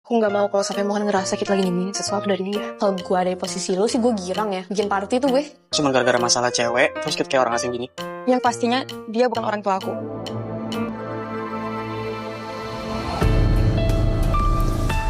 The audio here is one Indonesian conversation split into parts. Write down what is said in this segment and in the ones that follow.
Aku nggak mau kalau sampai Mohan ngerasa kita lagi nyembunyiin sesuatu dari dia. Kalau gue ada di posisi lo sih gue girang ya. Bikin party tuh gue. Cuma gara-gara masalah cewek, terus kita kayak orang asing gini. Yang pastinya dia bukan orang tua aku.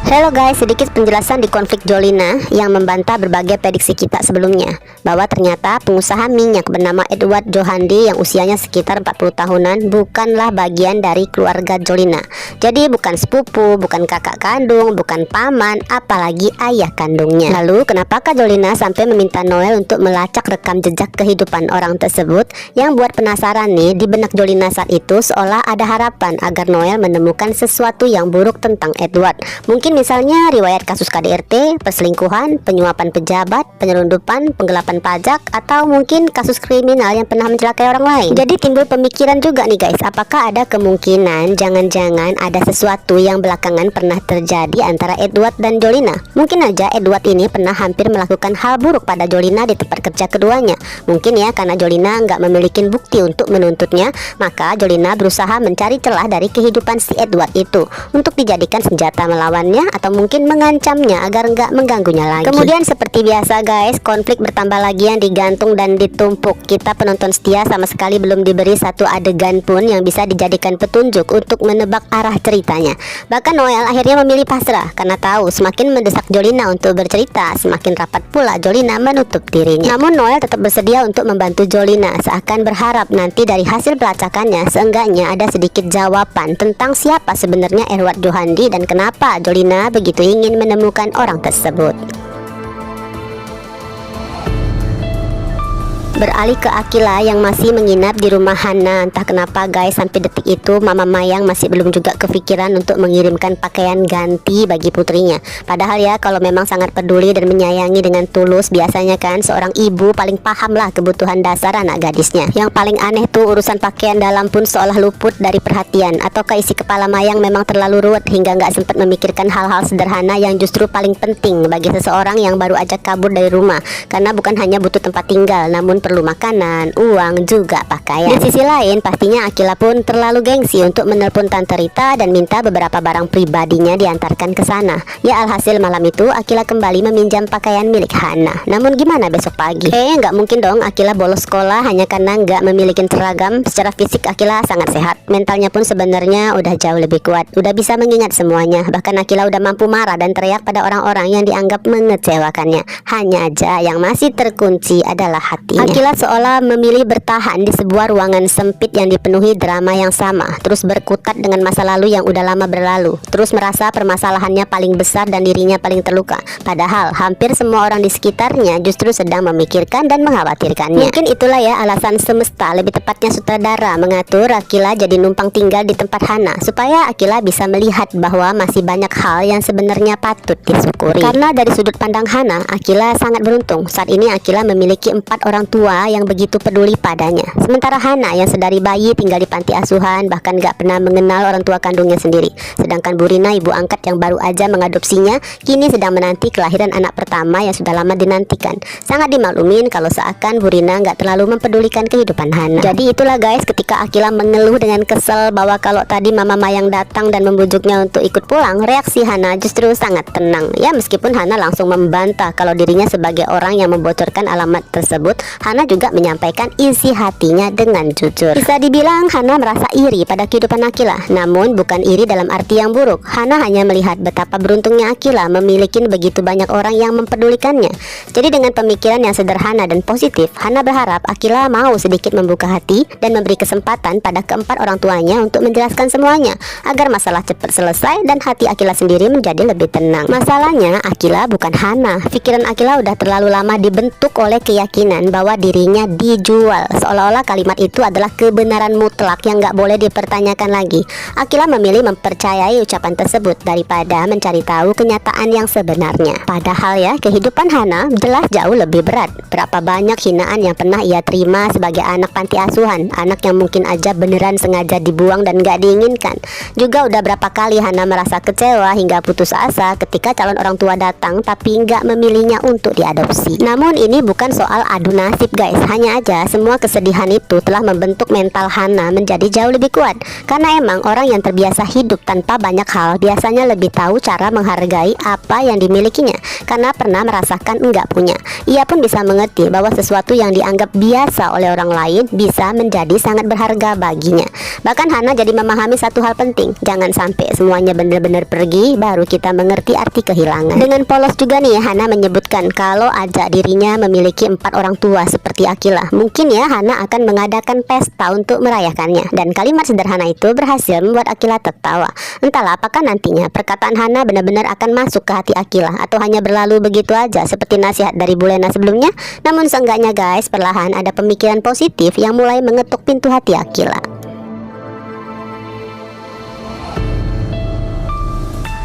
Halo guys, sedikit penjelasan di konflik Jolina yang membantah berbagai prediksi kita sebelumnya, bahwa ternyata pengusaha minyak bernama Edward Johandi yang usianya sekitar 40 tahunan bukanlah bagian dari keluarga Jolina. Jadi bukan sepupu, bukan kakak kandung, bukan paman, apalagi ayah kandungnya. Lalu kenapakah Jolina sampai meminta Noel untuk melacak rekam jejak kehidupan orang tersebut? Yang buat penasaran nih, di benak Jolina saat itu seolah ada harapan agar Noel menemukan sesuatu yang buruk tentang Edward. Mungkin misalnya riwayat kasus KDRT, perselingkuhan, penyuapan pejabat, penyelundupan, penggelapan pajak, atau mungkin kasus kriminal yang pernah mencelakai orang lain. Jadi timbul pemikiran juga nih guys, apakah ada kemungkinan jangan-jangan ada sesuatu yang belakangan pernah terjadi antara Edward dan Jolina? Mungkin aja Edward ini pernah hampir melakukan hal buruk pada Jolina di tempat kerja keduanya. Mungkin ya karena Jolina nggak memiliki bukti untuk menuntutnya, maka Jolina berusaha mencari celah dari kehidupan si Edward itu untuk dijadikan senjata melawannya atau mungkin mengancamnya agar nggak mengganggunya lagi. Kemudian seperti biasa guys, konflik bertambah lagi yang digantung dan ditumpuk. Kita penonton setia sama sekali belum diberi satu adegan pun yang bisa dijadikan petunjuk untuk menebak arah ceritanya. Bahkan Noel akhirnya memilih pasrah karena tahu semakin mendesak Jolina untuk bercerita, semakin rapat pula Jolina menutup dirinya. Namun Noel tetap bersedia untuk membantu Jolina, seakan berharap nanti dari hasil pelacakannya seenggaknya ada sedikit jawaban tentang siapa sebenarnya Edward Johandi dan kenapa Jolina begitu ingin menemukan orang tersebut. Beralih ke Akila yang masih menginap di rumah Hana. Entah kenapa guys, sampai detik itu Mama Mayang masih belum juga kepikiran untuk mengirimkan pakaian ganti bagi putrinya. Padahal ya kalau memang sangat peduli dan menyayangi dengan tulus, biasanya kan seorang ibu paling paham lah kebutuhan dasar anak gadisnya. Yang paling aneh tuh urusan pakaian dalam pun seolah luput dari perhatian. Ataukah isi kepala Mayang memang terlalu ruwet hingga nggak sempat memikirkan hal-hal sederhana yang justru paling penting bagi seseorang yang baru aja kabur dari rumah. Karena bukan hanya butuh tempat tinggal, namun perlu makanan, uang, juga pakaian. Di sisi lain, pastinya Akila pun terlalu gengsi untuk menelpon Tante Rita dan minta beberapa barang pribadinya diantarkan ke sana. Ya alhasil malam itu Akila kembali meminjam pakaian milik Hana. Namun gimana besok pagi? Nggak mungkin dong Akila bolos sekolah hanya karena nggak memiliki seragam. Secara fisik Akila sangat sehat, mentalnya pun sebenarnya udah jauh lebih kuat, udah bisa mengingat semuanya. Bahkan Akila udah mampu marah dan teriak pada orang-orang yang dianggap mengecewakannya. Hanya aja yang masih terkunci adalah hatinya. Akila seolah memilih bertahan di sebuah ruangan sempit yang dipenuhi drama yang sama, terus berkutat dengan masa lalu yang udah lama berlalu, terus merasa permasalahannya paling besar dan dirinya paling terluka. Padahal hampir semua orang di sekitarnya justru sedang memikirkan dan mengkhawatirkannya. Mungkin itulah ya alasan semesta, lebih tepatnya sutradara, mengatur Akila jadi numpang tinggal di tempat Hana, supaya Akila bisa melihat bahwa masih banyak hal yang sebenarnya patut disyukuri. Karena dari sudut pandang Hana, Akila sangat beruntung. Saat ini Akila memiliki 4 orang tua yang begitu peduli padanya. Sementara Hana yang sedari bayi tinggal di panti asuhan, bahkan gak pernah mengenal orang tua kandungnya sendiri. Sedangkan Burina, ibu angkat yang baru aja mengadopsinya, kini sedang menanti kelahiran anak pertama yang sudah lama dinantikan. Sangat dimaklumin kalau seakan Burina gak terlalu mempedulikan kehidupan Hana. Jadi itulah guys, ketika Akila mengeluh dengan kesel bahwa kalau tadi Mama Mayang datang dan membujuknya untuk ikut pulang, reaksi Hana justru sangat tenang. Ya meskipun Hana langsung membantah kalau dirinya sebagai orang yang membocorkan alamat tersebut, Hana juga menyampaikan isi hatinya dengan jujur. Bisa dibilang Hana merasa iri pada kehidupan Akila, namun bukan iri dalam arti yang buruk. Hana hanya melihat betapa beruntungnya Akila memiliki begitu banyak orang yang mempedulikannya. Jadi dengan pemikiran yang sederhana dan positif, Hana berharap Akila mau sedikit membuka hati dan memberi kesempatan pada keempat orang tuanya untuk menjelaskan semuanya, agar masalah cepat selesai dan hati Akila sendiri menjadi lebih tenang. Masalahnya Akila bukan Hana. Pikiran Akila udah terlalu lama dibentuk oleh keyakinan bahwa dirinya dijual, seolah-olah kalimat itu adalah kebenaran mutlak yang gak boleh dipertanyakan lagi. Akila memilih mempercayai ucapan tersebut daripada mencari tahu kenyataan yang sebenarnya. Padahal ya, kehidupan Hana jelas jauh lebih berat. Berapa banyak hinaan yang pernah ia terima sebagai anak panti asuhan, anak yang mungkin aja beneran sengaja dibuang dan gak diinginkan. Juga udah berapa kali Hana merasa kecewa hingga putus asa ketika calon orang tua datang tapi gak memilihnya untuk diadopsi. Namun ini bukan soal adu nasib positif guys. Hanya aja semua kesedihan itu telah membentuk mental Hana menjadi jauh lebih kuat. Karena emang orang yang terbiasa hidup tanpa banyak hal biasanya lebih tahu cara menghargai apa yang dimilikinya, karena pernah merasakan enggak punya. Ia pun bisa mengerti bahwa sesuatu yang dianggap biasa oleh orang lain bisa menjadi sangat berharga baginya. Bahkan Hana jadi memahami satu hal penting, jangan sampai semuanya benar-benar pergi baru kita mengerti arti kehilangan. Dengan polos juga nih Hana menyebutkan kalau aja dirinya memiliki 4 orang tua seperti Akila, mungkin ya Hana akan mengadakan pesta untuk merayakannya. Dan kalimat sederhana itu berhasil membuat Akila tertawa. Entahlah apakah nantinya perkataan Hana benar-benar akan masuk ke hati Akila atau hanya berlalu begitu aja seperti nasihat dari Bulena sebelumnya. Namun seenggaknya guys, perlahan ada pemikiran positif yang mulai mengetuk pintu hati Akila.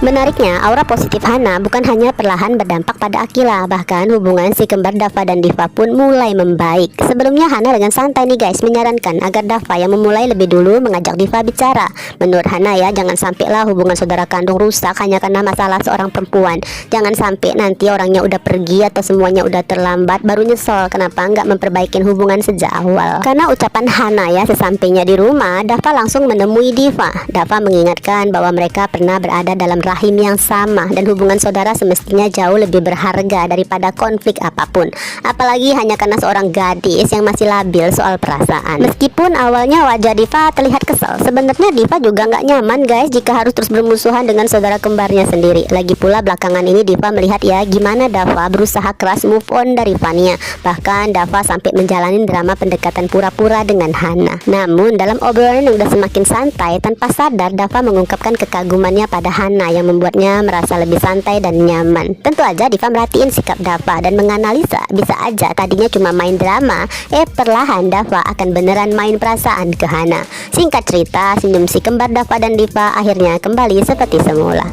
Menariknya, aura positif Hana bukan hanya perlahan berdampak pada Akila, bahkan hubungan si kembar Dava dan Diva pun mulai membaik. Sebelumnya Hana dengan santai nih guys menyarankan agar Dava yang memulai lebih dulu mengajak Diva bicara. Menurut Hana ya, jangan sampailah hubungan saudara kandung rusak hanya karena masalah seorang perempuan. Jangan sampai nanti orangnya udah pergi atau semuanya udah terlambat baru nyesel kenapa nggak memperbaiki hubungan sejak awal. Karena ucapan Hana ya, sesampainya di rumah Dava langsung menemui Diva. Dava mengingatkan bahwa mereka pernah berada dalam rahim yang sama dan hubungan saudara semestinya jauh lebih berharga daripada konflik apapun, apalagi hanya karena seorang gadis yang masih labil soal perasaan. Meskipun awalnya wajah Diva terlihat kesal, sebenarnya Diva juga nggak nyaman guys jika harus terus bermusuhan dengan saudara kembarnya sendiri. Lagi pula belakangan ini Diva melihat ya gimana Dava berusaha keras move on dari Vania, bahkan Dava sampai menjalani drama pendekatan pura-pura dengan Hana. Namun dalam obrolan yang udah semakin santai, tanpa sadar Dava mengungkapkan kekagumannya pada Hana yang membuatnya merasa lebih santai dan nyaman. Tentu aja Diva merhatiin sikap Dava dan menganalisa bisa aja tadinya cuma main drama, perlahan Dava akan beneran main perasaan ke Hana. Singkat cerita, senyum si kembar Dava dan Diva akhirnya kembali seperti semula.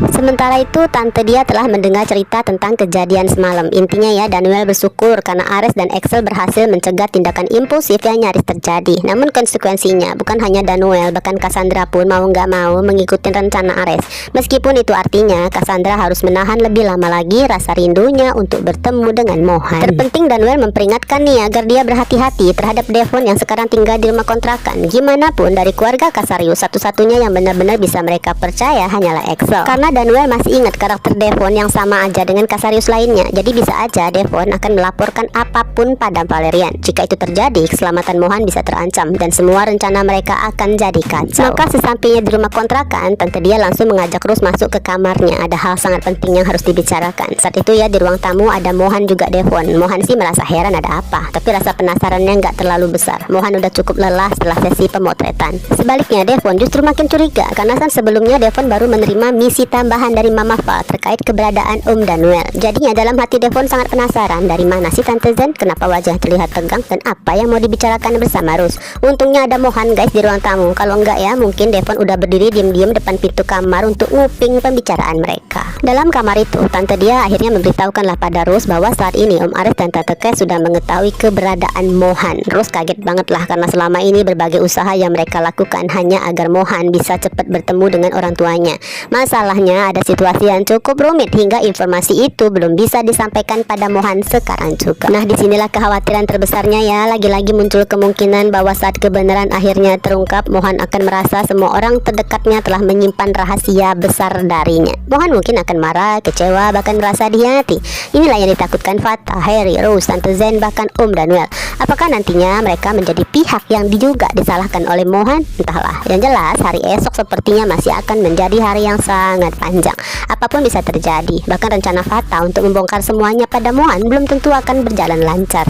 Sementara itu tante dia telah mendengar cerita tentang kejadian semalam. Intinya ya, Daniel bersyukur karena Ares dan Axel berhasil mencegah tindakan impulsif yang nyaris terjadi. Namun konsekuensinya bukan hanya Daniel, bahkan Cassandra pun mau nggak mau mengikuti rencana Ares. Meskipun itu artinya Cassandra harus menahan lebih lama lagi rasa rindunya untuk bertemu dengan Mohan. Terpenting Daniel memperingatkan nih agar dia berhati-hati terhadap Devon yang sekarang tinggal di rumah kontrakan. Gimana pun dari keluarga Casarius, satu-satunya yang benar-benar bisa mereka percaya hanyalah Axel. Karena Daniel masih ingat karakter Devon yang sama aja dengan Casarius lainnya. Jadi bisa aja Devon akan melaporkan apapun pada Valerian. Jika itu terjadi, keselamatan Mohan bisa terancam dan semua rencana mereka akan jadi kacau. Maka sesampainya di rumah kontrakan, tante dia langsung mengajak Rose masuk ke kamarnya. Ada hal sangat penting yang harus dibicarakan. Saat itu ya di ruang tamu ada Mohan juga Devon. Mohan sih merasa heran ada apa, tapi rasa penasarannya nggak terlalu besar. Mohan udah cukup lelah setelah sesi pemotretan. Sebaliknya Devon justru makin curiga karena kan sebelumnya Devon baru menerima misi tambahan dari Mama Val terkait keberadaan Om Daniel. Jadinya dalam hati Devon sangat penasaran dari mana sih Tante Zen, kenapa wajah terlihat tegang dan apa yang mau dibicarakan bersama Rose. Untungnya ada Mohan guys di ruang tamu. Kalau enggak ya mungkin Devon udah berdiri diam-diam depan pintu kamar untuk nguping pembicaraan mereka. Dalam kamar itu tante dia akhirnya memberitahukanlah pada Rose bahwa saat ini Om Ares dan Tante Kes sudah mengetahui keberadaan Mohan. Rose kaget banget lah karena selama ini berbagai usaha yang mereka lakukan hanya agar Mohan bisa cepat bertemu dengan orang tuanya. Masalahnya ada situasi yang cukup rumit hingga informasi itu belum bisa disampaikan pada Mohan sekarang juga. Nah disinilah kekhawatiran terbesarnya ya, lagi-lagi muncul kemungkinan bahwa saat kebenaran akhirnya terungkap, Mohan akan merasa semua orang terdekatnya telah menyimpan rahasia besar darinya. Mohan mungkin akan marah, kecewa, bahkan merasa dihianati. Inilah yang ditakutkan Fatah, Harry, Rose, Tante Zen, bahkan Om Daniel. Apakah nantinya mereka menjadi pihak yang juga disalahkan oleh Mohan? Entahlah. Yang jelas hari esok sepertinya masih akan menjadi hari yang sangat panjang. Apapun bisa terjadi, bahkan rencana Fatah untuk membongkar semuanya pada Mohan belum tentu akan berjalan lancar.